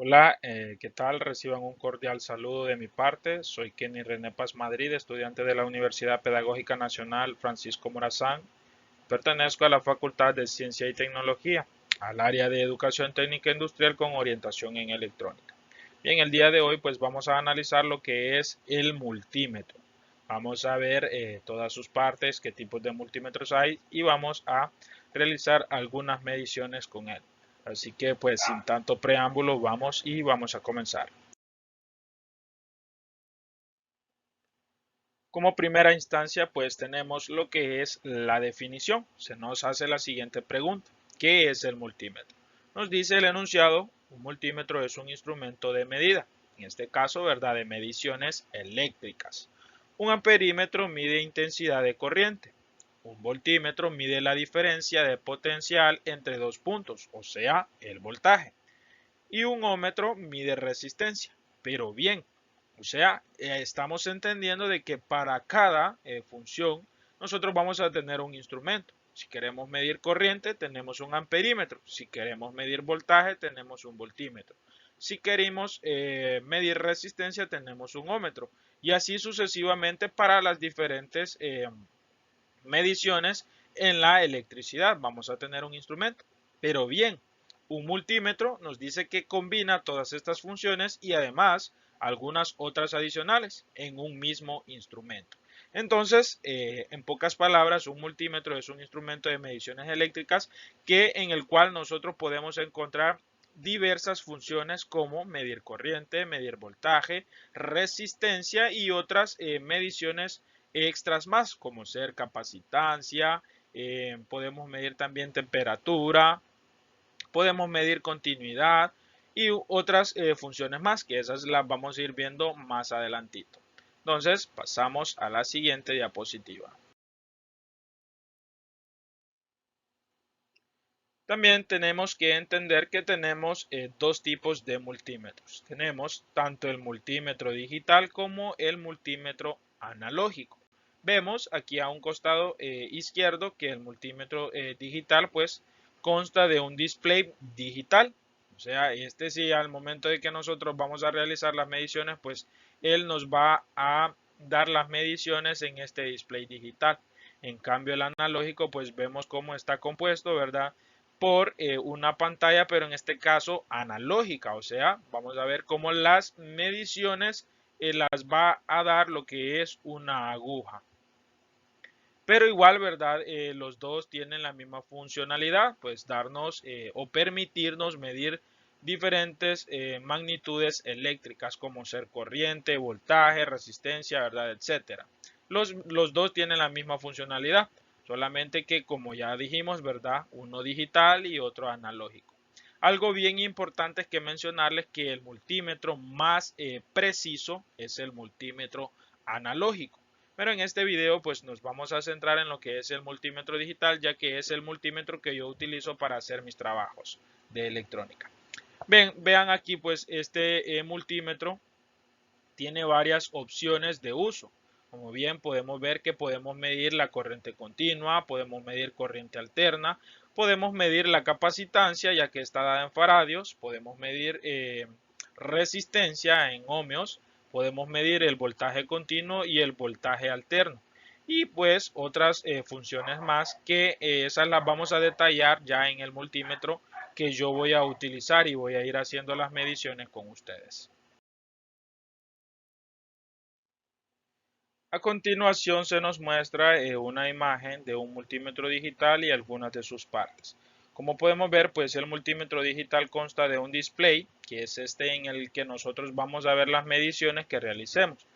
Hola, ¿qué tal? Reciban un cordial saludo de mi parte. Soy Kenny René Paz Madrid, estudiante de la Universidad Pedagógica Nacional Francisco Morazán. Pertenezco a la Facultad de Ciencia y Tecnología, al área de Educación Técnica Industrial con orientación en electrónica. Bien, el día de hoy pues vamos a analizar lo que es el multímetro. Vamos a ver todas sus partes, qué tipos de multímetros hay y vamos a realizar algunas mediciones con él. Así que pues sin tanto preámbulo vamos a comenzar. Como primera instancia pues tenemos lo que es la definición. Se nos hace la siguiente pregunta. ¿Qué es el multímetro? Nos dice el enunciado, un multímetro es un instrumento de medida, en este caso, ¿verdad?, de mediciones eléctricas. Un amperímetro mide intensidad de corriente. Un voltímetro mide la diferencia de potencial entre dos puntos, o sea, el voltaje. Y un ómetro mide resistencia. Pero bien, o sea, estamos entendiendo de que para cada función nosotros vamos a tener un instrumento. Si queremos medir corriente, tenemos un amperímetro. Si queremos medir voltaje, tenemos un voltímetro. Si queremos medir resistencia, tenemos un ómetro. Y así sucesivamente para las diferentes mediciones en la electricidad. Vamos a tener un instrumento. Pero bien, un multímetro nos dice que combina todas estas funciones y además algunas otras adicionales en un mismo instrumento. Entonces, en pocas palabras, un multímetro es un instrumento de mediciones eléctricas en el cual nosotros podemos encontrar diversas funciones como medir corriente, medir voltaje, resistencia y otras mediciones extras más como ser capacitancia, podemos medir también temperatura, podemos medir continuidad y otras funciones más que esas las vamos a ir viendo más adelantito. Entonces pasamos a la siguiente diapositiva. También tenemos que entender que tenemos dos tipos de multímetros. Tenemos tanto el multímetro digital como el multímetro analógico. Vemos aquí a un costado izquierdo que el multímetro digital pues consta de un display digital. O sea, este sí al momento de que nosotros vamos a realizar las mediciones pues él nos va a dar las mediciones en este display digital. En cambio el analógico pues vemos cómo está compuesto, ¿verdad?, por una pantalla, pero en este caso analógica, o sea, vamos a ver cómo las mediciones las va a dar lo que es una aguja. Pero igual, ¿verdad? Los dos tienen la misma funcionalidad, pues darnos o permitirnos medir diferentes magnitudes eléctricas como ser corriente, voltaje, resistencia, ¿verdad?, etcétera. Los dos tienen la misma funcionalidad, solamente que como ya dijimos, ¿verdad?, uno digital y otro analógico. Algo bien importante es que mencionarles que el multímetro más preciso es el multímetro analógico. Pero en este video pues nos vamos a centrar en lo que es el multímetro digital, ya que es el multímetro que yo utilizo para hacer mis trabajos de electrónica. Vean aquí pues este multímetro tiene varias opciones de uso. Como bien podemos ver que podemos medir la corriente continua, podemos medir corriente alterna, podemos medir la capacitancia ya que está dada en faradios, podemos medir resistencia en ohmios, podemos medir el voltaje continuo y el voltaje alterno. Y pues otras funciones más que esas las vamos a detallar ya en el multímetro que yo voy a utilizar y voy a ir haciendo las mediciones con ustedes. A continuación se nos muestra una imagen de un multímetro digital y algunas de sus partes. Como podemos ver, pues el multímetro digital consta de un display, que es este en el que nosotros vamos a ver las mediciones que realicemos.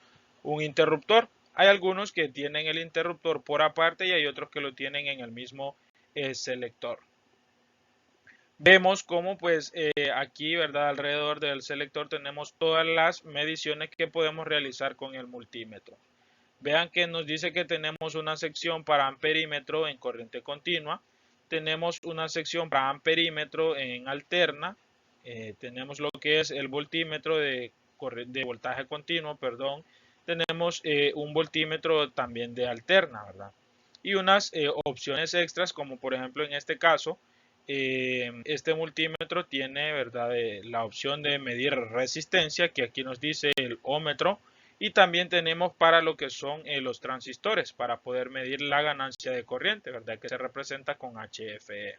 Un interruptor. Hay algunos que tienen el interruptor por aparte y hay otros que lo tienen en el mismo selector. Vemos cómo pues aquí, ¿verdad?, alrededor del selector tenemos todas las mediciones que podemos realizar con el multímetro. Vean que nos dice que tenemos una sección para amperímetro en corriente continua, tenemos una sección para amperímetro en alterna, tenemos lo que es el voltímetro de voltaje continuo, perdón, tenemos un voltímetro también de alterna, ¿verdad? Y unas opciones extras como por ejemplo en este caso este multímetro tiene, ¿verdad?, la opción de medir resistencia, que aquí nos dice el ómetro, y también tenemos para lo que son los transistores, para poder medir la ganancia de corriente, ¿verdad?, que se representa con HFE.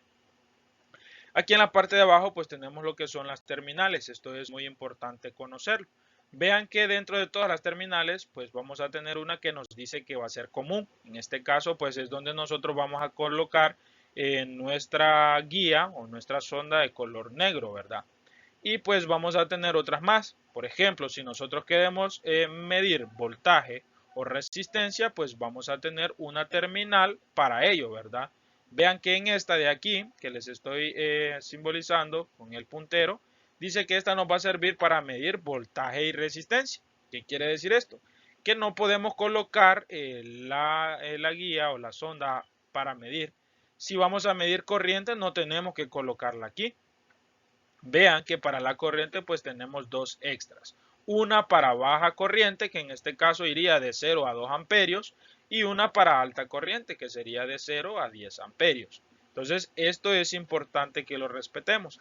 Aquí en la parte de abajo pues tenemos lo que son las terminales. Esto es muy importante conocerlo. Vean que dentro de todas las terminales pues vamos a tener una que nos dice que va a ser común. En este caso pues es donde nosotros vamos a colocar nuestra guía o nuestra sonda de color negro, ¿verdad? Y pues vamos a tener otras más. Por ejemplo, si nosotros queremos medir voltaje o resistencia, pues vamos a tener una terminal para ello, ¿verdad? Vean que en esta de aquí, que les estoy simbolizando con el puntero, dice que esta nos va a servir para medir voltaje y resistencia. ¿Qué quiere decir esto? Que no podemos colocar la guía o la sonda para medir. Si vamos a medir corriente, no tenemos que colocarla aquí. Vean que para la corriente pues tenemos dos extras. Una para baja corriente, que en este caso iría de 0 a 2 amperios, y una para alta corriente, que sería de 0 a 10 amperios. Entonces, esto es importante que lo respetemos.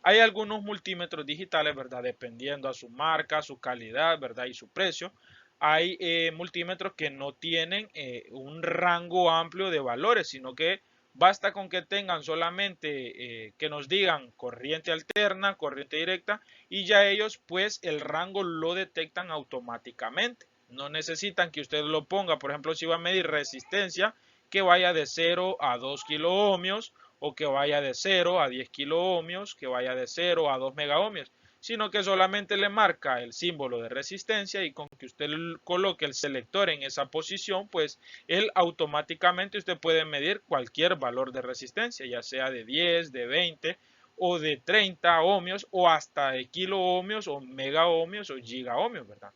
Hay algunos multímetros digitales, ¿verdad? Dependiendo a su marca, su calidad, ¿verdad? Y su precio. Hay multímetros que no tienen un rango amplio de valores, sino que basta con que tengan solamente que nos digan corriente alterna, corriente directa, y ya ellos pues el rango lo detectan automáticamente. No necesitan que usted lo ponga, por ejemplo, si va a medir resistencia, que vaya de 0 a 2 kiloohmios, o que vaya de 0 a 10 kiloohmios, que vaya de 0 a 2 megaohmios, sino que solamente le marca el símbolo de resistencia, y con que usted coloque el selector en esa posición, pues él automáticamente usted puede medir cualquier valor de resistencia, ya sea de 10, de 20 o de 30 ohmios, o hasta de kiloohmios o megaohmios o gigaohmios, ¿verdad?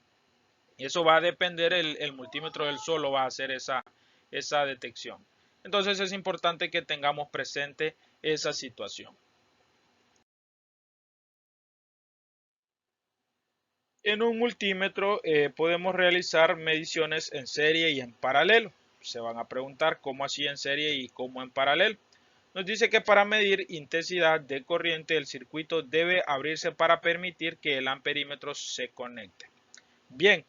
Y eso va a depender, el multímetro del solo va a hacer esa detección. Entonces es importante que tengamos presente esa situación. En un multímetro podemos realizar mediciones en serie y en paralelo. Se van a preguntar cómo así en serie y cómo en paralelo. Nos dice que para medir intensidad de corriente el circuito debe abrirse para permitir que el amperímetro se conecte. Bien,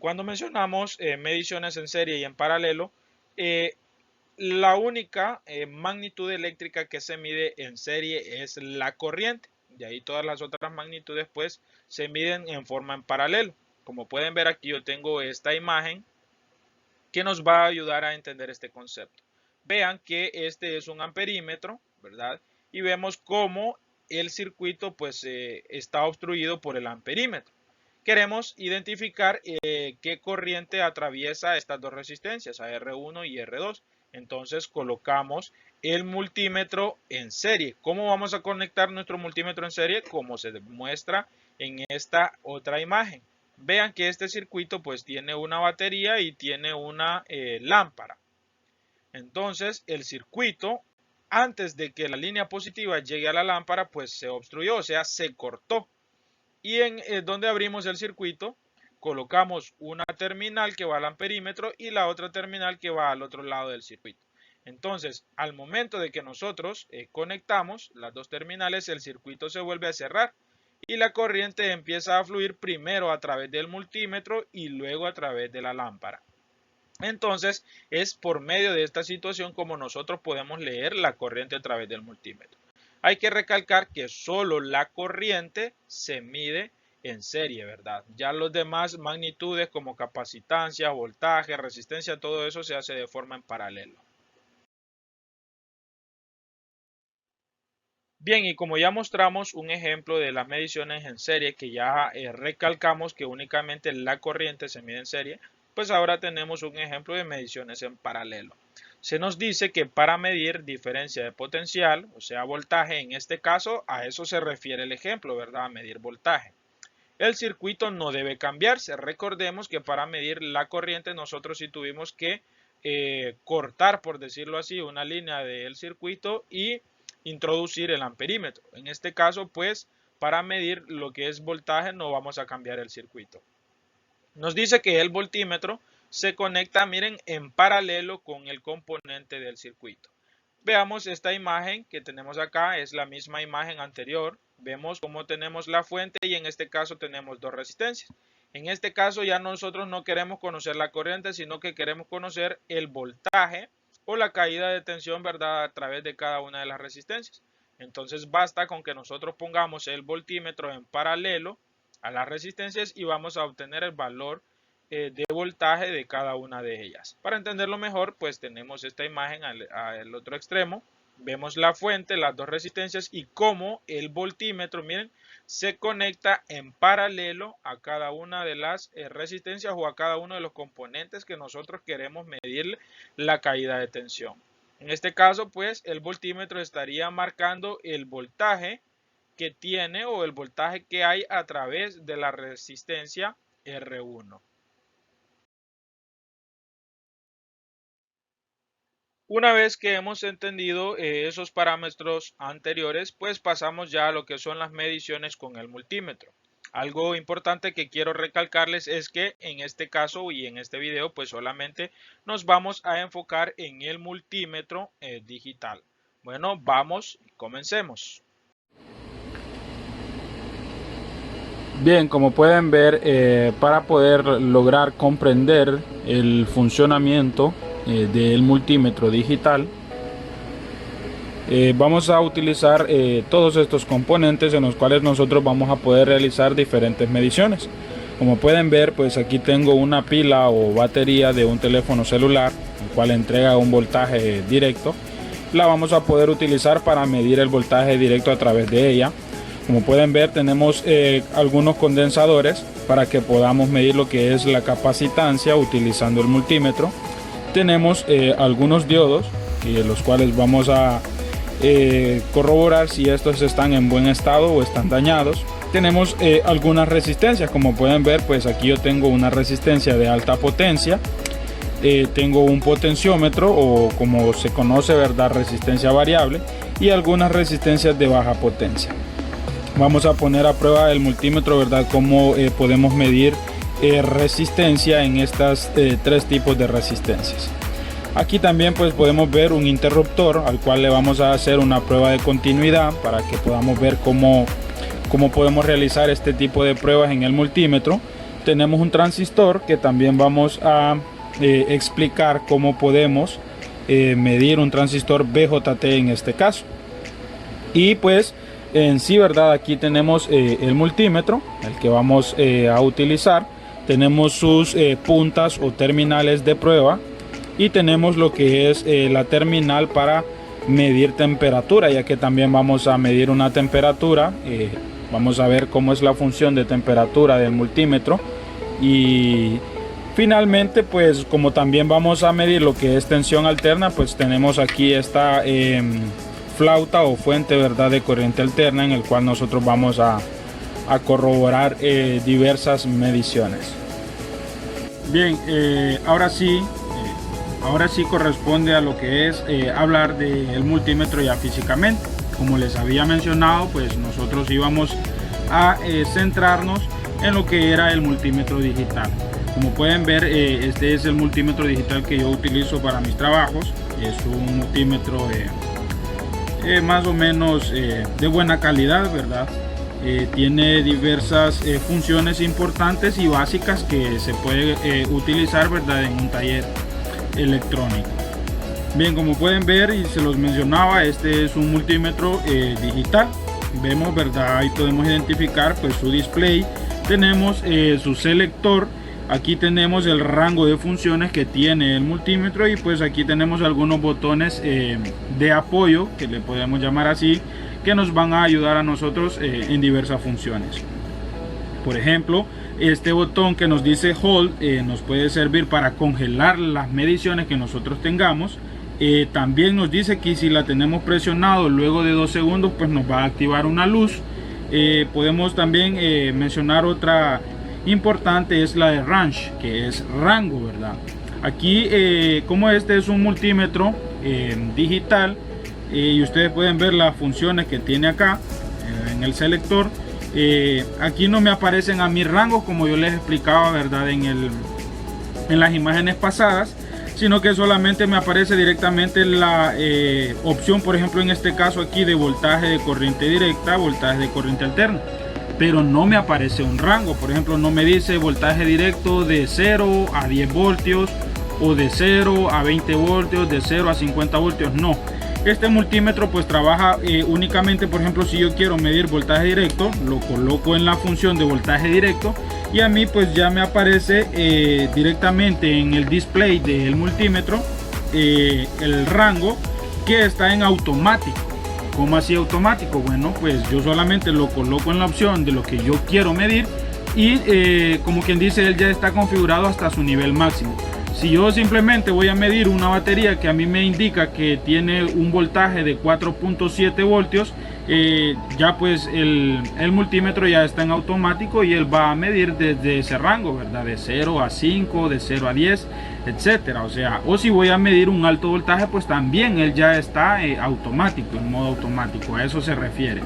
cuando mencionamos mediciones en serie y en paralelo, la única magnitud eléctrica que se mide en serie es la corriente. De ahí todas las otras magnitudes pues se miden en forma en paralelo. Como pueden ver aquí yo tengo esta imagen que nos va a ayudar a entender este concepto. Vean que este es un amperímetro, ¿verdad? Y vemos cómo el circuito pues está obstruido por el amperímetro. Queremos identificar qué corriente atraviesa estas dos resistencias, a R1 y R2. Entonces colocamos el multímetro en serie. ¿Cómo vamos a conectar nuestro multímetro en serie? Como se muestra en esta otra imagen. Vean que este circuito pues tiene una batería y tiene una lámpara. Entonces el circuito, antes de que la línea positiva llegue a la lámpara, pues se obstruyó, o sea, se cortó. Y en donde abrimos el circuito, colocamos una terminal que va al amperímetro y la otra terminal que va al otro lado del circuito. Entonces, al momento de que nosotros conectamos las dos terminales, el circuito se vuelve a cerrar y la corriente empieza a fluir primero a través del multímetro y luego a través de la lámpara. Entonces, es por medio de esta situación como nosotros podemos leer la corriente a través del multímetro. Hay que recalcar que solo la corriente se mide en serie, ¿verdad? Ya los demás magnitudes como capacitancia, voltaje, resistencia, todo eso se hace de forma en paralelo. Bien, y como ya mostramos un ejemplo de las mediciones en serie, que ya recalcamos que únicamente la corriente se mide en serie, pues ahora tenemos un ejemplo de mediciones en paralelo. Se nos dice que para medir diferencia de potencial, o sea, voltaje, en este caso a eso se refiere el ejemplo, ¿verdad? A medir voltaje. El circuito no debe cambiarse. Recordemos que para medir la corriente nosotros sí tuvimos que cortar, por decirlo así, una línea del circuito y introducir el amperímetro. En este caso, pues, para medir lo que es voltaje no vamos a cambiar el circuito. Nos dice que el voltímetro se conecta, miren, en paralelo con el componente del circuito. Veamos esta imagen que tenemos acá, es la misma imagen anterior. Vemos cómo tenemos la fuente y en este caso tenemos dos resistencias. En este caso ya nosotros no queremos conocer la corriente, sino que queremos conocer el voltaje o la caída de tensión, ¿verdad?, a través de cada una de las resistencias. Entonces basta con que nosotros pongamos el voltímetro en paralelo a las resistencias y vamos a obtener el valor de voltaje de cada una de ellas. Para entenderlo mejor, pues tenemos esta imagen al otro extremo. Vemos la fuente, las dos resistencias y cómo el voltímetro, miren, se conecta en paralelo a cada una de las resistencias o a cada uno de los componentes que nosotros queremos medir la caída de tensión. En este caso, pues el voltímetro estaría marcando el voltaje que tiene o el voltaje que hay a través de la resistencia R1. Una vez que hemos entendido esos parámetros anteriores, pues pasamos ya a lo que son las mediciones con el multímetro. Algo importante que quiero recalcarles es que en este caso y en este video pues solamente nos vamos a enfocar en el multímetro digital. Bueno, vamos, comencemos. Bien, como pueden ver, para poder lograr comprender el funcionamiento del multímetro digital, vamos a utilizar todos estos componentes en los cuales nosotros vamos a poder realizar diferentes mediciones. Como pueden ver, pues aquí tengo una pila o batería de un teléfono celular, el cual entrega un voltaje directo. La vamos a poder utilizar para medir el voltaje directo a través de ella. Como pueden ver, tenemos algunos condensadores para que podamos medir lo que es la capacitancia utilizando el multímetro. Tenemos algunos diodos, los cuales vamos a corroborar si estos están en buen estado o están dañados. Tenemos algunas resistencias, como pueden ver, pues aquí yo tengo una resistencia de alta potencia. Tengo un potenciómetro o como se conoce, ¿verdad?, resistencia variable, y algunas resistencias de baja potencia. Vamos a poner a prueba el multímetro, ¿verdad?, cómo podemos medir resistencia en estas tres tipos de resistencias. Aquí también pues podemos ver un interruptor al cual le vamos a hacer una prueba de continuidad para que podamos ver cómo podemos realizar este tipo de pruebas en el multímetro. Tenemos un transistor que también vamos a explicar cómo podemos medir un transistor BJT en este caso. Y pues en sí, ¿verdad?, aquí tenemos el multímetro, el que vamos a utilizar. Tenemos sus puntas o terminales de prueba y tenemos lo que es la terminal para medir temperatura, ya que también vamos a medir una temperatura. Vamos a ver cómo es la función de temperatura del multímetro. Y finalmente, pues como también vamos a medir lo que es tensión alterna, pues tenemos aquí esta flauta o fuente, ¿verdad?, de corriente alterna, en el cual nosotros vamos a corroborar diversas mediciones. Bien, ahora sí corresponde a lo que es hablar del multímetro ya físicamente. Como les había mencionado, pues nosotros íbamos a centrarnos en lo que era el multímetro digital. Como pueden ver, este es el multímetro digital que yo utilizo para mis trabajos. Es un multímetro más o menos de buena calidad, ¿verdad? Tiene diversas funciones importantes y básicas que se puede utilizar, ¿verdad?, en un taller electrónico. Bien, como pueden ver y se los mencionaba, este es un multímetro digital. Vemos, ¿verdad?, ahí podemos identificar pues su display. Tenemos su selector. Aquí tenemos el rango de funciones que tiene el multímetro y pues aquí tenemos algunos botones de apoyo, que le podemos llamar así, que nos van a ayudar a nosotros en diversas funciones. Por ejemplo, este botón que nos dice Hold nos puede servir para congelar las mediciones que nosotros tengamos. También nos dice que si la tenemos presionado luego de 2 segundos, pues nos va a activar una luz. Podemos también mencionar otra importante, es la de range, que es rango, ¿verdad? Aquí como este es un multímetro digital y ustedes pueden ver las funciones que tiene acá en el selector. Aquí no me aparecen a mis rangos como yo les explicaba, ¿verdad?, en las imágenes pasadas, sino que solamente me aparece directamente la opción, por ejemplo en este caso aquí, de voltaje de corriente directa, voltaje de corriente alterna, pero no me aparece un rango. Por ejemplo, no me dice voltaje directo de 0 a 10 voltios o de 0 a 20 voltios, de 0 a 50 voltios, no. Este multímetro pues trabaja únicamente, por ejemplo, si yo quiero medir voltaje directo, lo coloco en la función de voltaje directo y a mí pues ya me aparece directamente en el display del multímetro el rango, que está en automático. ¿Cómo así automático? Bueno, pues yo solamente lo coloco en la opción de lo que yo quiero medir y como quien dice, él ya está configurado hasta su nivel máximo. Si yo simplemente voy a medir una batería que a mí me indica que tiene un voltaje de 4.7 voltios, ya pues el multímetro ya está en automático y él va a medir desde ese rango, ¿verdad? De 0 a 5, de 0 a 10, etcétera. O sea, o si voy a medir un alto voltaje, pues también él ya está automático, en modo automático, a eso se refiere.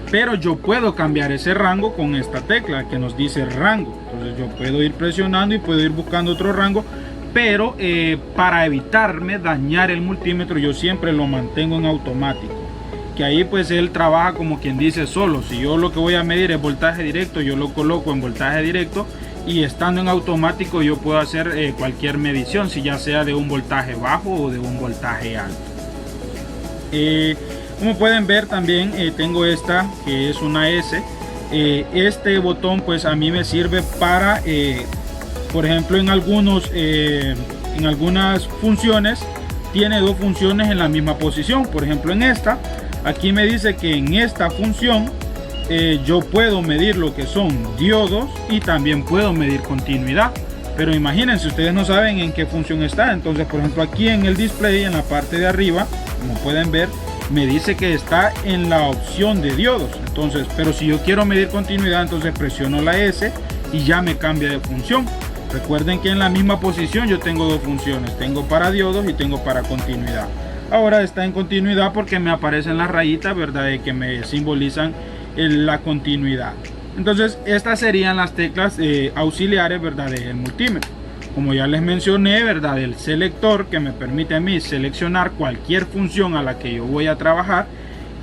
Pero yo puedo cambiar ese rango con esta tecla que nos dice rango. Entonces yo puedo ir presionando y puedo ir buscando otro rango, pero para evitarme dañar el multímetro yo siempre lo mantengo en automático, que ahí pues él trabaja como quien dice solo. Si yo lo que voy a medir es voltaje directo, yo lo coloco en voltaje directo y estando en automático yo puedo hacer cualquier medición, si ya sea de un voltaje bajo o de un voltaje alto. Como pueden ver también tengo esta que es una S. Este botón pues a mí me sirve para por ejemplo en algunas funciones tiene dos funciones en la misma posición. Por ejemplo en esta, aquí me dice que en esta función yo puedo medir lo que son diodos y también puedo medir continuidad. Pero imagínense, ustedes no saben en qué función está. Entonces por ejemplo aquí en el display, en la parte de arriba, como pueden ver, me dice que está en la opción de diodos. Entonces, pero si yo quiero medir continuidad, entonces presiono la S y ya me cambia de función. Recuerden que en la misma posición yo tengo dos funciones, tengo para diodos y tengo para continuidad. Ahora está en continuidad porque me aparecen las rayitas, ¿verdad?, de que me simbolizan la continuidad. Entonces estas serían las teclas auxiliares, ¿verdad?, del multímetro. Como ya les mencioné, ¿verdad?, el selector, que me permite a mí seleccionar cualquier función a la que yo voy a trabajar.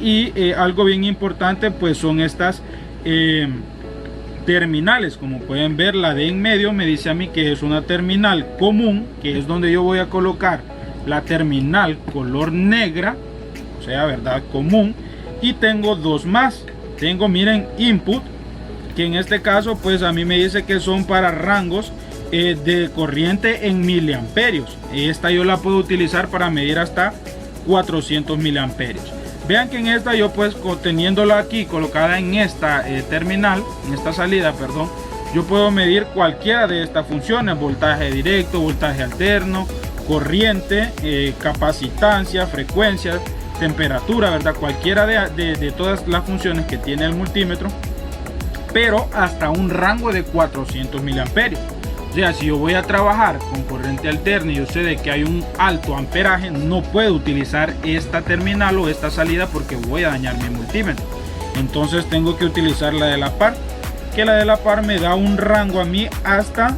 Y algo bien importante pues son estas terminales. Como pueden ver, la de en medio me dice a mí que es una terminal común, que es donde yo voy a colocar la terminal color negra, o sea, ¿verdad?, común. Y tengo dos más. Tengo, miren, input, que en este caso pues a mí me dice que son para rangos de corriente en miliamperios. Esta yo la puedo utilizar para medir hasta 400 miliamperios. Vean que en esta yo pues teniéndola aquí colocada en esta terminal, en esta salida, perdón, yo puedo medir cualquiera de estas funciones: voltaje directo, voltaje alterno, corriente, capacitancia, frecuencia, temperatura, ¿verdad? Cualquiera de todas las funciones que tiene el multímetro, pero hasta un rango de 400 miliamperios. O sea, si yo voy a trabajar con corriente alterna y yo sé de que hay un alto amperaje, no puedo utilizar esta terminal o esta salida porque voy a dañar mi multímetro. Entonces tengo que utilizar la de la par, que la de la par me da un rango a mí hasta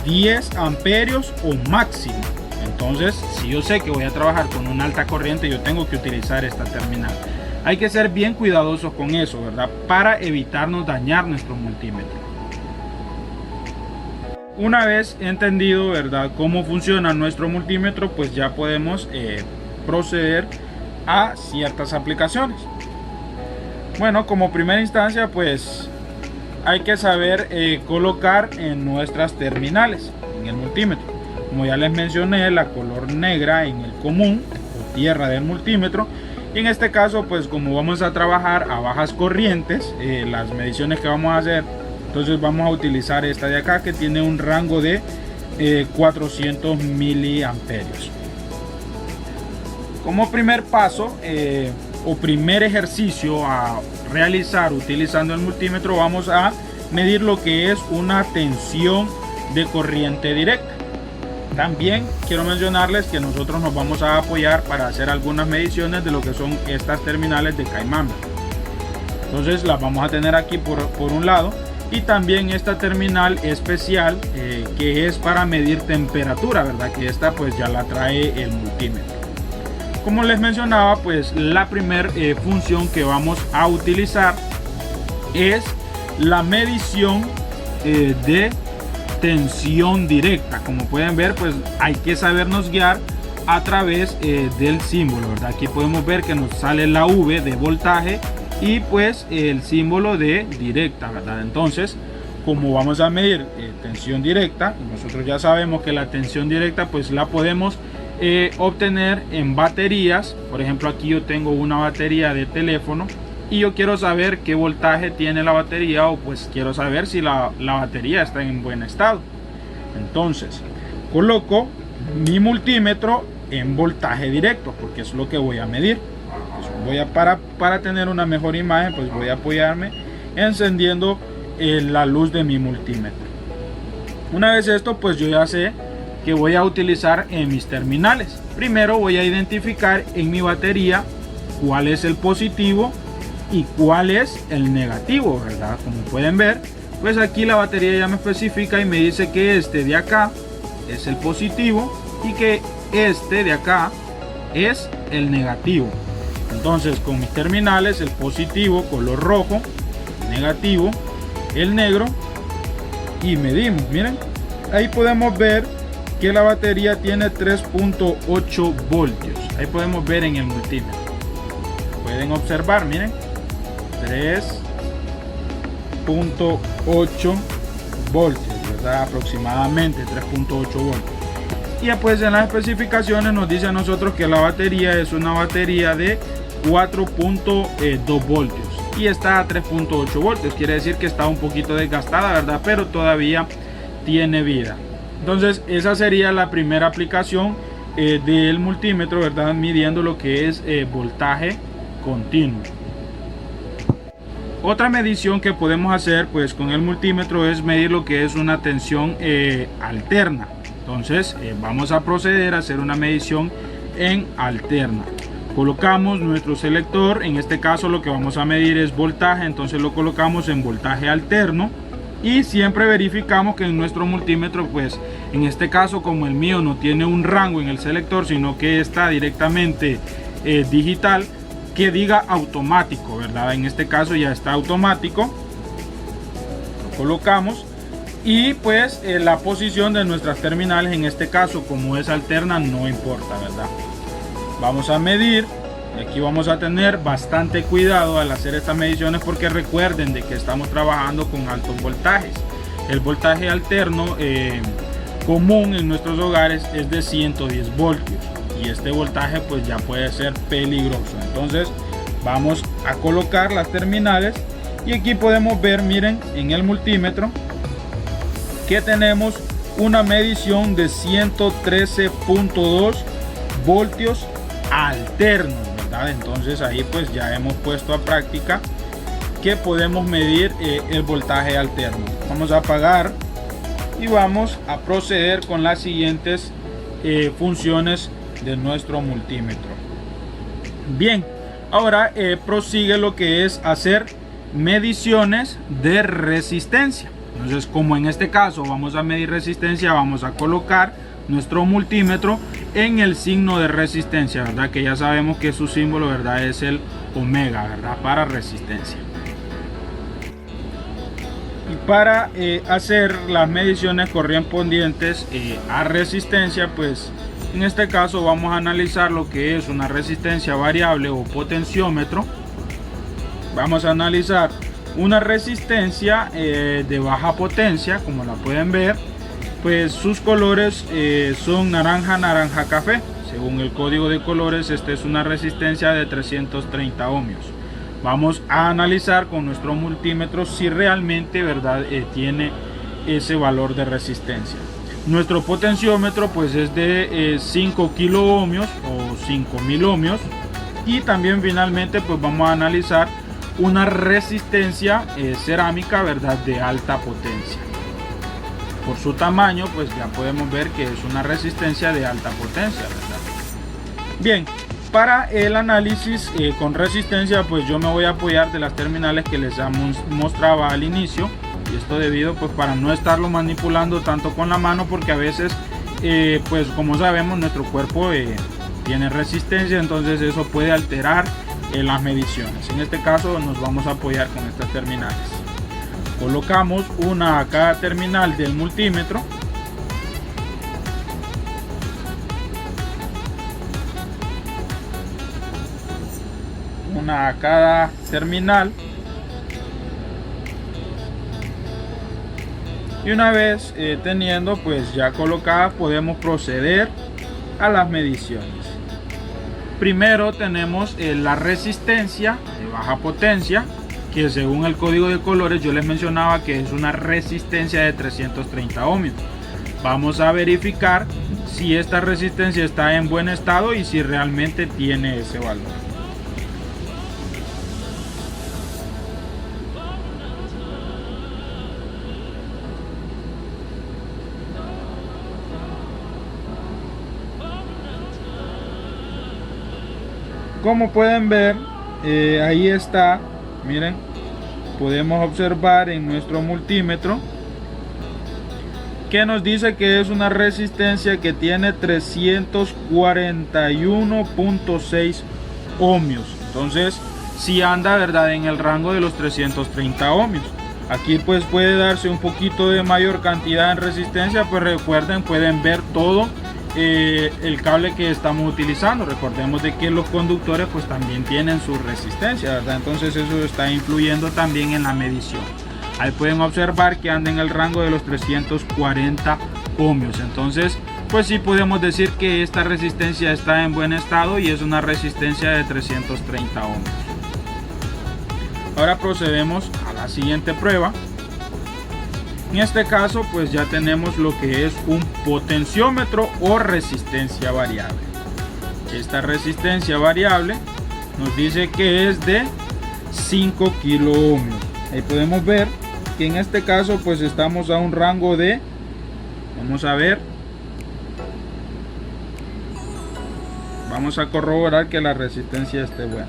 10 amperios o máximo. Entonces, si yo sé que voy a trabajar con una alta corriente, yo tengo que utilizar esta terminal. Hay que ser bien cuidadosos con eso, ¿verdad?, para evitarnos dañar nuestro multímetro. Una vez entendido, ¿verdad?, cómo funciona nuestro multímetro, pues ya podemos proceder a ciertas aplicaciones. Bueno, como primera instancia, pues hay que saber colocar en nuestras terminales, en el multímetro. Como ya les mencioné, la color negra en el común o tierra del multímetro. Y en este caso, pues como vamos a trabajar a bajas corrientes, las mediciones que vamos a hacer, entonces vamos a utilizar esta de acá, que tiene un rango de 400 miliamperios. Como primer paso o primer ejercicio a realizar utilizando el multímetro, vamos a medir lo que es una tensión de corriente directa. También quiero mencionarles que nosotros nos vamos a apoyar para hacer algunas mediciones de lo que son estas terminales de Caimán. Entonces las vamos a tener aquí por un lado. y también esta terminal especial que es para medir temperatura, ¿verdad? Que esta pues ya la trae el multímetro. Como les mencionaba, pues la primera función que vamos a utilizar es la medición de tensión directa. Como pueden ver, pues hay que sabernos guiar a través del símbolo, ¿verdad? Aquí podemos ver que nos sale la V de voltaje y pues el símbolo de directa, ¿verdad? Entonces, como vamos a medir tensión directa, nosotros ya sabemos que la tensión directa pues la podemos obtener en baterías. Por ejemplo, aquí yo tengo una batería de teléfono y yo quiero saber qué voltaje tiene la batería, o pues quiero saber si la batería está en buen estado. Entonces coloco mi multímetro en voltaje directo, porque es lo que voy a medir. Pues para tener una mejor imagen, pues voy a apoyarme encendiendo la luz de mi multímetro. Una vez esto, pues yo ya sé que voy a utilizar en mis terminales. Primero voy a identificar en mi batería cuál es el positivo y cuál es el negativo, ¿verdad? Como pueden ver, pues aquí la batería ya me especifica y me dice que este de acá es el positivo y que este de acá es el negativo. Entonces, con mis terminales, el positivo color rojo, el negativo el negro, y medimos. Miren, ahí podemos ver que la batería tiene 3.8 voltios. Ahí podemos ver en el multímetro, pueden observar, miren, 3.8 voltios, ¿verdad? Aproximadamente 3.8 voltios. Y después en las especificaciones nos dice a nosotros que la batería es una batería de 4.2 voltios y está a 3.8 voltios. Quiere decir que está un poquito desgastada, ¿verdad? Pero todavía tiene vida. Entonces esa sería la primera aplicación del multímetro, ¿verdad? Midiendo lo que es voltaje continuo. Otra medición que podemos hacer pues con el multímetro es medir lo que es una tensión alterna. Entonces vamos a proceder a hacer una medición en alterna. Colocamos nuestro selector, en este caso lo que vamos a medir es voltaje, entonces lo colocamos en voltaje alterno y siempre verificamos que en nuestro multímetro, pues en este caso como el mío no tiene un rango en el selector, sino que está directamente digital, que diga automático, ¿verdad? En este caso ya está automático, lo colocamos y pues la posición de nuestras terminales, en este caso como es alterna, no importa, ¿verdad? Vamos a medir. Aquí vamos a tener bastante cuidado al hacer estas mediciones, porque recuerden de que estamos trabajando con altos voltajes. El voltaje alterno común en nuestros hogares es de 110 voltios y este voltaje pues ya puede ser peligroso. Entonces vamos a colocar las terminales y aquí podemos ver, miren, en el multímetro que tenemos una medición de 113.2 voltios alternos, ¿verdad? Entonces ahí pues ya hemos puesto a práctica que podemos medir el voltaje alterno. Vamos a apagar y vamos a proceder con las siguientes funciones de nuestro multímetro. Bien, ahora prosigue lo que es hacer mediciones de resistencia. Entonces, como en este caso vamos a medir resistencia, vamos a colocar nuestro multímetro en el signo de resistencia, ¿verdad? Que ya sabemos que su símbolo, ¿verdad?, es el omega, ¿verdad?, para resistencia. Y para hacer las mediciones correspondientes a resistencia, pues en este caso vamos a analizar lo que es una resistencia variable o potenciómetro. Vamos a analizar una resistencia de baja potencia, como la pueden ver, pues sus colores son naranja, naranja, café. Según el código de colores, esta es una resistencia de 330 ohmios. Vamos a analizar con nuestro multímetro si realmente, ¿verdad?, tiene ese valor de resistencia. Nuestro potenciómetro pues es de 5 kilo ohmios o 5000 ohmios. Y también finalmente pues vamos a analizar una resistencia cerámica, ¿verdad?, de alta potencia. Por su tamaño pues ya podemos ver que es una resistencia de alta potencia, ¿verdad? Bien, para el análisis con resistencia pues yo me voy a apoyar de las terminales que les mostraba al inicio. y esto debido pues para no estarlo manipulando tanto con la mano, porque a veces pues como sabemos nuestro cuerpo tiene resistencia, entonces eso puede alterar las mediciones. En este caso nos vamos a apoyar con estas terminales. Colocamos una a cada terminal del multímetro. Una a cada terminal. Y una vez teniendo pues ya colocada, podemos proceder a las mediciones. Primero tenemos la resistencia de baja potencia, que según el código de colores yo les mencionaba que es una resistencia de 330 ohmios. Vamos a verificar si esta resistencia está en buen estado y si realmente tiene ese valor. Como pueden ver, ahí está, miren, podemos observar en nuestro multímetro que nos dice que es una resistencia que tiene 341.6 ohmios. Entonces, si anda, ¿verdad?, en el rango de los 330 ohmios. Aquí pues puede darse un poquito de mayor cantidad en resistencia, pues recuerden, pueden ver todo el cable que estamos utilizando. Recordemos de que los conductores pues también tienen su resistencia, ¿verdad? Entonces eso está influyendo también en la medición. Ahí pueden observar que anda en el rango de los 340 ohmios. Entonces pues sí podemos decir que esta resistencia está en buen estado y es una resistencia de 330 ohmios. Ahora procedemos a la siguiente prueba. En este caso pues ya tenemos lo que es un potenciómetro o resistencia variable. Esta resistencia variable nos dice que es de 5 kilo ohmios. Ahí podemos ver que en este caso pues estamos a un rango de, vamos a ver, vamos a corroborar que la resistencia esté buena.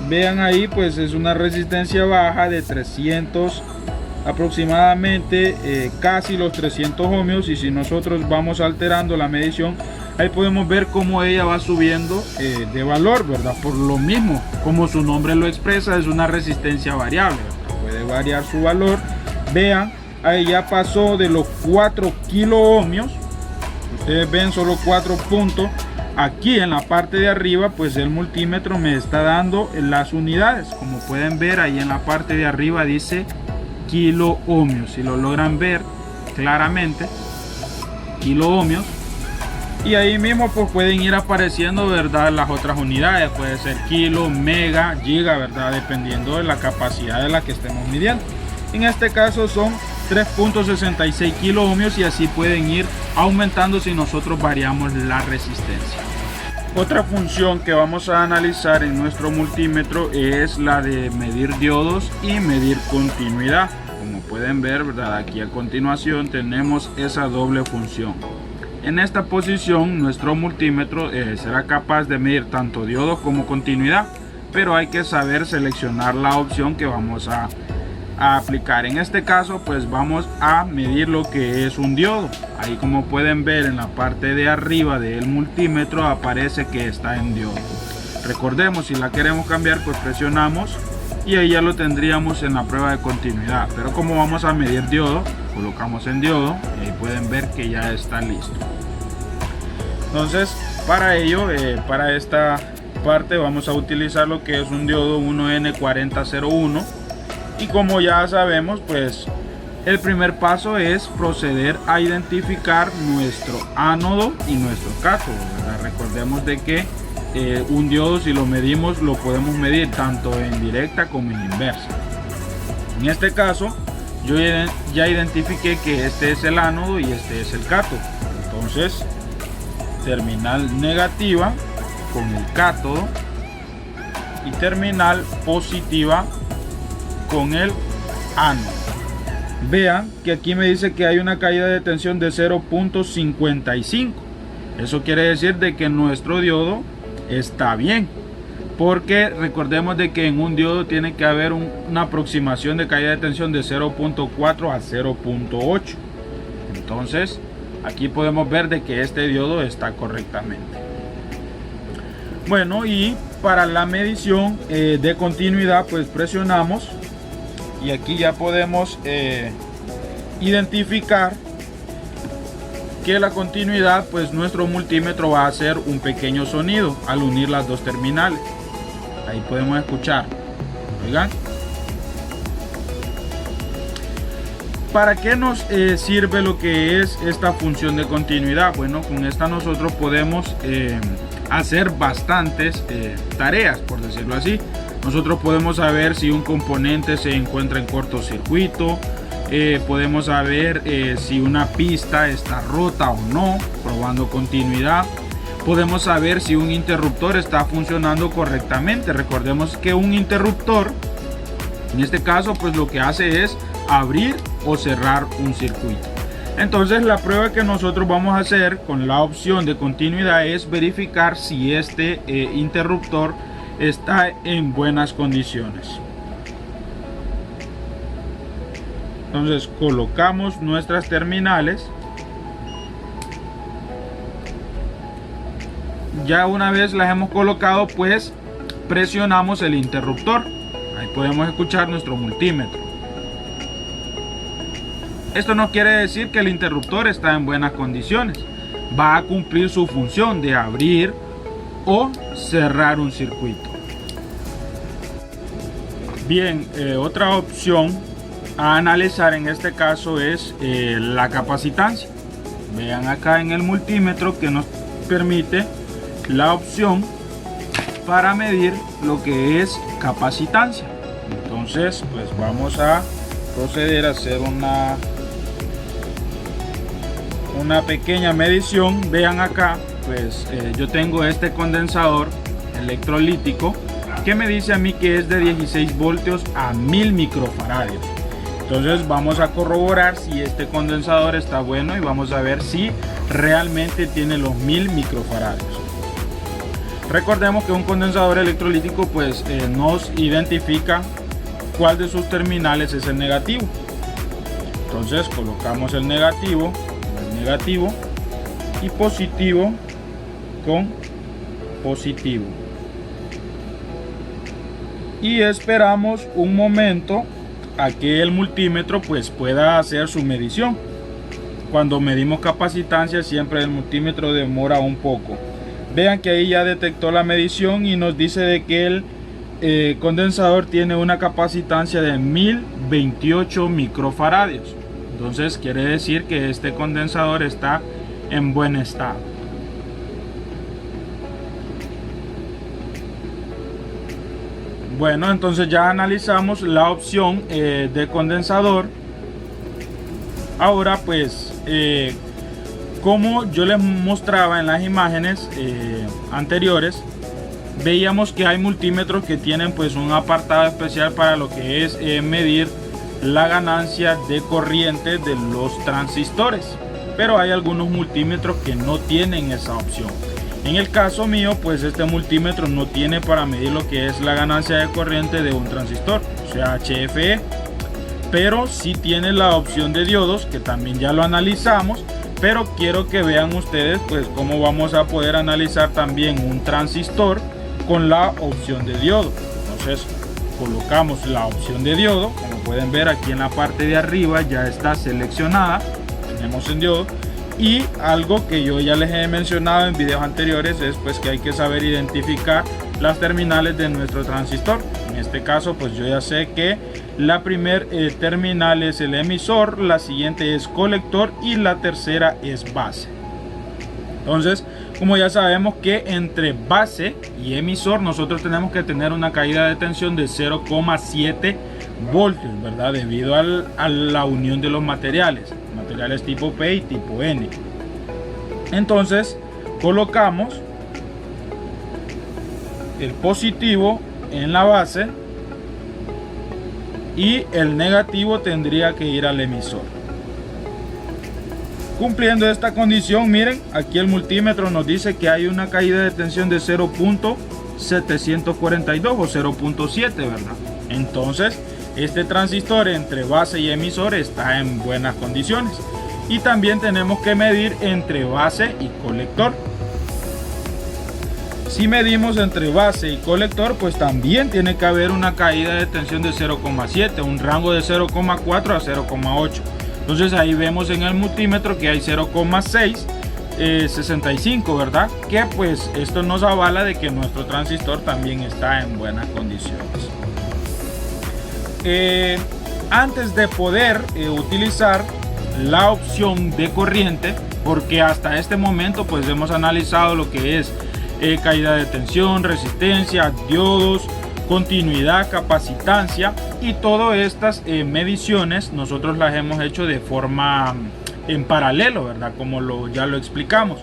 Vean ahí, pues es una resistencia baja de 300 aproximadamente, casi los 300 ohmios. Y si nosotros vamos alterando la medición, ahí podemos ver cómo ella va subiendo de valor, ¿verdad? Por lo mismo, como su nombre lo expresa, es una resistencia variable, ¿verdad? Puede variar su valor. Vean, ahí ya pasó de los 4 kilo ohmios. Ustedes ven solo 4 puntos. Aquí en la parte de arriba pues el multímetro me está dando las unidades. Como pueden ver, ahí en la parte de arriba dice kilo ohmios. Si lo logran ver claramente, kilo ohmios. Y ahí mismo pues pueden ir apareciendo, ¿verdad?, las otras unidades. Puede ser kilo, mega, giga, ¿verdad?, dependiendo de la capacidad de la que estemos midiendo. En este caso son 3.66 kilo ohmios y así pueden ir aumentando si nosotros variamos la resistencia. Otra función que vamos a analizar en nuestro multímetro es la de medir diodos y medir continuidad. Como pueden ver, ¿verdad?, aquí a continuación tenemos esa doble función. En esta posición nuestro multímetro será capaz de medir tanto diodos como continuidad, pero hay que saber seleccionar la opción que vamos a aplicar. En este caso pues vamos a medir lo que es un diodo. Ahí, como pueden ver, en la parte de arriba del multímetro aparece que está en diodo. Recordemos, si la queremos cambiar pues presionamos y ahí ya lo tendríamos en la prueba de continuidad. Pero como vamos a medir diodo, colocamos en diodo y ahí pueden ver que ya está listo. Entonces para ello, para esta parte vamos a utilizar lo que es un diodo 1N4001. Y como ya sabemos, pues el primer paso es proceder a identificar nuestro ánodo y nuestro cátodo, ¿verdad? Recordemos de que un diodo, si lo medimos, lo podemos medir tanto en directa como en inversa. En este caso yo ya identifiqué que este es el ánodo y este es el cátodo. Entonces, terminal negativa con el cátodo y terminal positiva con el ánodo. Vean que aquí me dice que hay una caída de tensión de 0.55. Eso quiere decir de que nuestro diodo está bien. porque recordemos de que en un diodo tiene que haber una aproximación de caída de tensión de 0.4 a 0.8. Entonces aquí podemos ver de que este diodo está correctamente. Bueno, y para la medición de continuidad, pues presionamos y aquí ya podemos identificar que la continuidad, pues nuestro multímetro va a hacer un pequeño sonido al unir las dos terminales. Ahí podemos escuchar. Oigan. ¿Para qué nos sirve lo que es esta función de continuidad? Bueno, con esta nosotros podemos hacer bastantes tareas, por decirlo así. Nosotros podemos saber si un componente se encuentra en cortocircuito, podemos saber si una pista está rota o no, probando continuidad. Podemos saber si un interruptor está funcionando correctamente. Recordemos que un interruptor, en este caso, pues lo que hace es abrir o cerrar un circuito. Entonces la prueba que nosotros vamos a hacer con la opción de continuidad es verificar si este interruptor está en buenas condiciones. Entonces colocamos nuestras terminales. Ya una vez las hemos colocado, pues presionamos el interruptor. Ahí podemos escuchar nuestro multímetro. Esto no quiere decir que el interruptor está en buenas condiciones. Va a cumplir su función de abrir o cerrar un circuito. Bien, otra opción a analizar en este caso es la capacitancia. Vean acá en el multímetro que nos permite la opción para medir lo que es capacitancia. Entonces pues vamos a proceder a hacer una pequeña medición. Vean acá, pues yo tengo este condensador electrolítico que me dice a mí que es de 16 voltios a 1000 microfaradios. Entonces vamos a corroborar si este condensador está bueno y vamos a ver si realmente tiene los 1000 microfaradios. Recordemos que un condensador electrolítico pues nos identifica cuál de sus terminales es el negativo. Entonces colocamos el negativo y positivo con positivo. Y esperamos un momento a que el multímetro pues pueda hacer su medición. Cuando medimos capacitancia siempre el multímetro demora un poco. Vean que ahí ya detectó la medición y nos dice de que el condensador tiene una capacitancia de 1028 microfaradios. Entonces quiere decir que este condensador está en buen estado. Bueno, entonces ya analizamos la opción de condensador. Ahora pues como yo les mostraba en las imágenes anteriores, veíamos que hay multímetros que tienen pues un apartado especial para lo que es medir la ganancia de corriente de los transistores, pero hay algunos multímetros que no tienen esa opción. En el caso mío, pues este multímetro no tiene para medir lo que es la ganancia de corriente de un transistor, o sea HFE, pero sí tiene la opción de diodos, que también ya lo analizamos, pero quiero que vean ustedes pues cómo vamos a poder analizar también un transistor con la opción de diodo. Entonces colocamos la opción de diodo, como pueden ver aquí en la parte de arriba ya está seleccionada, tenemos en diodo. Y algo que yo ya les he mencionado en videos anteriores es pues que hay que saber identificar las terminales de nuestro transistor. En este caso pues yo ya sé que la primer terminal es el emisor, la siguiente es colector y la tercera es base. Entonces, como ya sabemos que entre base y emisor nosotros tenemos que tener una caída de tensión de 0,7 voltios, ¿verdad? Debido a la unión de los materiales tipo P y tipo N. Entonces colocamos el positivo en la base y el negativo tendría que ir al emisor. Cumpliendo esta condición, miren, aquí el multímetro nos dice que hay una caída de tensión de 0.7 742 o 0.7, ¿verdad? Entonces este transistor entre base y emisor está en buenas condiciones. Y también tenemos que medir entre base y colector. Si medimos entre base y colector, pues también tiene que haber una caída de tensión de 0,7, un rango de 0,4 a 0,8. Entonces ahí vemos en el multímetro que hay 0,665, ¿verdad? Que pues esto nos avala de que nuestro transistor también está en buenas condiciones. Antes de poder utilizar la opción de corriente, porque hasta este momento pues hemos analizado lo que es caída de tensión, resistencia, diodos, continuidad, capacitancia, y todas estas mediciones nosotros las hemos hecho de forma en paralelo, ¿verdad? Como ya lo explicamos,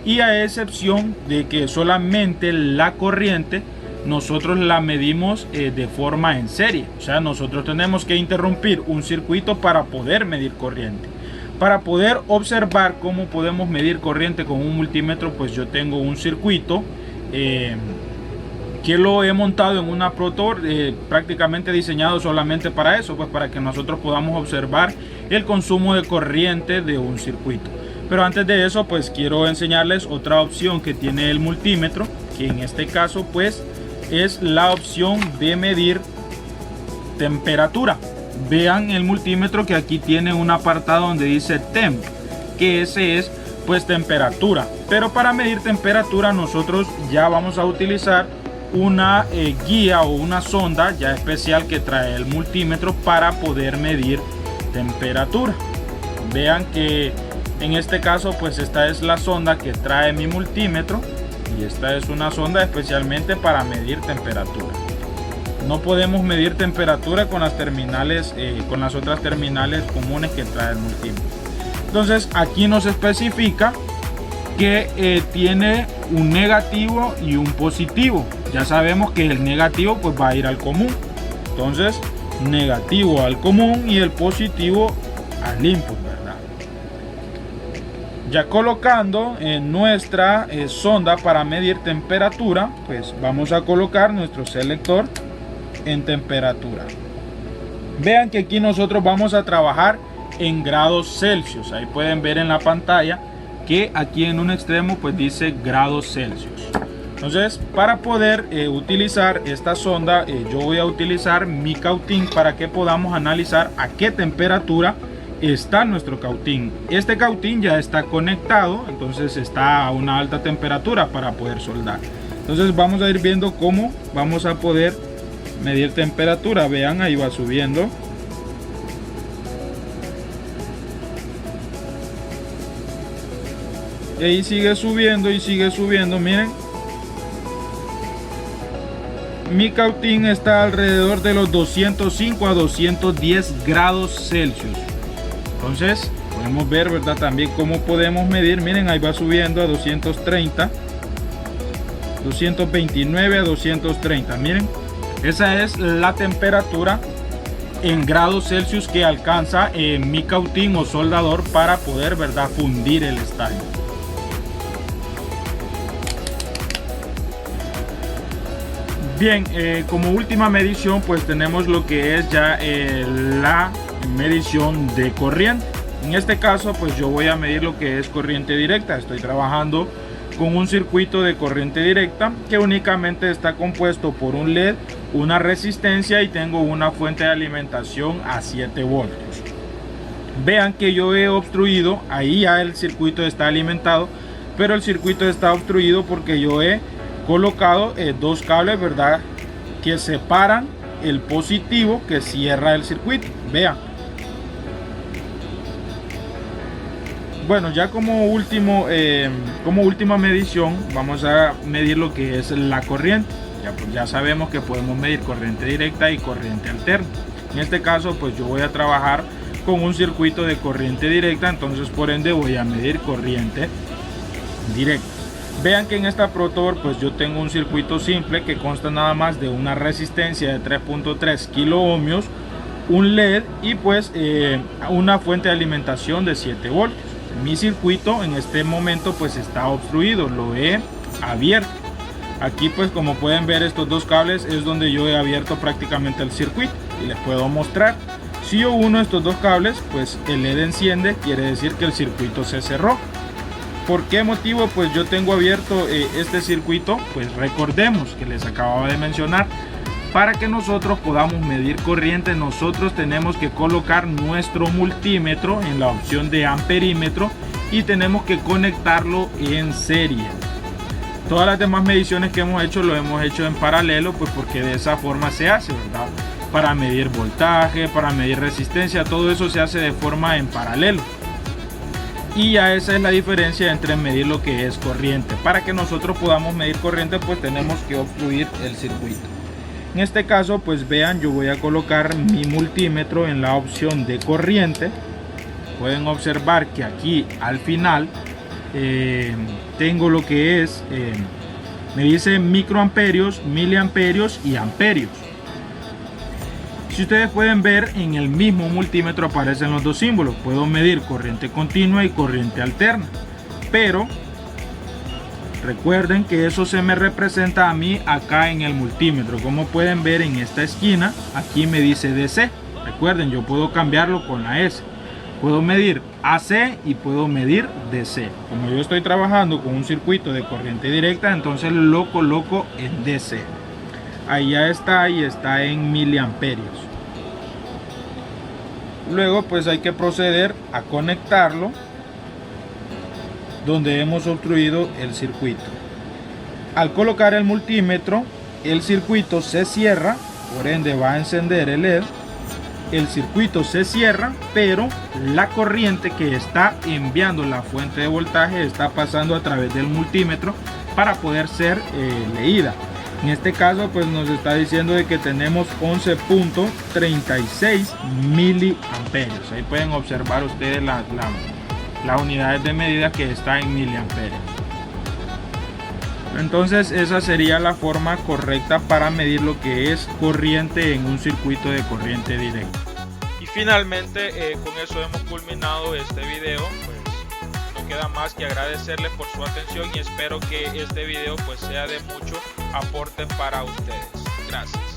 y a excepción de que solamente la corriente nosotros la medimos de forma en serie. O sea, nosotros tenemos que interrumpir un circuito para poder medir corriente. Para poder observar cómo podemos medir corriente con un multímetro, pues yo tengo un circuito que lo he montado en una Protor, prácticamente diseñado solamente para eso, pues para que nosotros podamos observar el consumo de corriente de un circuito. Pero antes de eso, pues quiero enseñarles otra opción que tiene el multímetro, que en este caso pues es la opción de medir temperatura. Vean el multímetro que aquí tiene un apartado donde dice temp, que ese es pues temperatura. Pero para medir temperatura nosotros ya vamos a utilizar una guía o una sonda ya especial que trae el multímetro para poder medir temperatura. Vean que en este caso pues esta es la sonda que trae mi multímetro, y esta es una sonda especialmente para medir temperatura. No podemos medir temperatura con las terminales, con las otras terminales comunes que trae el multímetro. Entonces aquí nos especifica que tiene un negativo y un positivo. Ya sabemos que el negativo pues va a ir al común. Entonces negativo al común y el positivo al input, ¿verdad? Ya colocando en nuestra sonda para medir temperatura, pues vamos a colocar nuestro selector en temperatura. Vean que aquí nosotros vamos a trabajar en grados Celsius. Ahí pueden ver en la pantalla que aquí en un extremo pues dice grados Celsius. Entonces para poder utilizar esta sonda, yo voy a utilizar mi cautín para que podamos analizar a qué temperatura está nuestro cautín. Este cautín ya está conectado, entonces está a una alta temperatura para poder soldar. Entonces vamos a ir viendo cómo vamos a poder medir temperatura. Vean, ahí va subiendo. Y ahí sigue subiendo y sigue subiendo. Miren, mi cautín está alrededor de los 205 a 210 grados Celsius. Entonces podemos ver, ¿verdad? También cómo podemos medir. Miren, ahí va subiendo a 230, 229 a 230. Miren, esa es la temperatura en grados Celsius que alcanza mi cautín o soldador para poder, ¿verdad?, fundir el estaño. Bien, como última medición pues tenemos lo que es ya la medición de corriente. En este caso pues yo voy a medir lo que es corriente directa. Estoy trabajando con un circuito de corriente directa que únicamente está compuesto por un LED, una resistencia y tengo una fuente de alimentación a 7 voltios. Vean que yo he obstruido, ahí ya el circuito está alimentado, pero el circuito está obstruido porque yo he colocado dos cables, ¿verdad?, que separan el positivo que cierra el circuito. Vean. Bueno, ya como última medición vamos a medir lo que es la corriente. Ya sabemos que podemos medir corriente directa y corriente alterna. En este caso pues yo voy a trabajar con un circuito de corriente directa, entonces por ende voy a medir corriente directa. Vean que en esta Protor pues yo tengo un circuito simple que consta nada más de una resistencia de 3.3 kilo ohmios, un LED y pues una fuente de alimentación de 7 voltios. Mi circuito en este momento pues está obstruido, lo he abierto. Aquí pues como pueden ver, estos dos cables es donde yo he abierto prácticamente el circuito y les puedo mostrar. Si yo uno estos dos cables, pues el LED enciende, quiere decir que el circuito se cerró. ¿Por qué motivo? Pues yo tengo abierto este circuito, pues recordemos que les acababa de mencionar, para que nosotros podamos medir corriente, nosotros tenemos que colocar nuestro multímetro en la opción de amperímetro y tenemos que conectarlo en serie. Todas las demás mediciones que hemos hecho lo hemos hecho en paralelo, pues porque de esa forma se hace, ¿verdad? Para medir voltaje, para medir resistencia, todo eso se hace de forma en paralelo. Y ya esa es la diferencia entre medir lo que es corriente. Para que nosotros podamos medir corriente, pues tenemos que obstruir el circuito. En este caso, pues vean, yo voy a colocar mi multímetro en la opción de corriente. Pueden observar que aquí al final tengo lo que es, me dice microamperios, miliamperios y amperios. Si ustedes pueden ver, en el mismo multímetro aparecen los dos símbolos. Puedo medir corriente continua y corriente alterna. Pero recuerden que eso se me representa a mí acá en el multímetro. Como pueden ver en esta esquina, aquí me dice DC. Recuerden, yo puedo cambiarlo con la S. Puedo medir AC y puedo medir DC. Como yo estoy trabajando con un circuito de corriente directa, entonces lo coloco en DC. Ahí ya está, y está en miliamperios. Luego pues hay que proceder a conectarlo donde hemos obstruido el circuito. Al colocar el multímetro, el circuito se cierra, por ende va a encender el LED. El circuito se cierra, pero la corriente que está enviando la fuente de voltaje está pasando a través del multímetro para poder ser leída. En este caso pues nos está diciendo de que tenemos 11.36 miliamperios. Ahí pueden observar ustedes las unidades de medida que está en miliamperios. Entonces esa sería la forma correcta para medir lo que es corriente en un circuito de corriente directa. Y finalmente con eso hemos culminado este video. Pues no queda más que agradecerles por su atención y espero que este video pues sea de mucho aporte para ustedes. Gracias.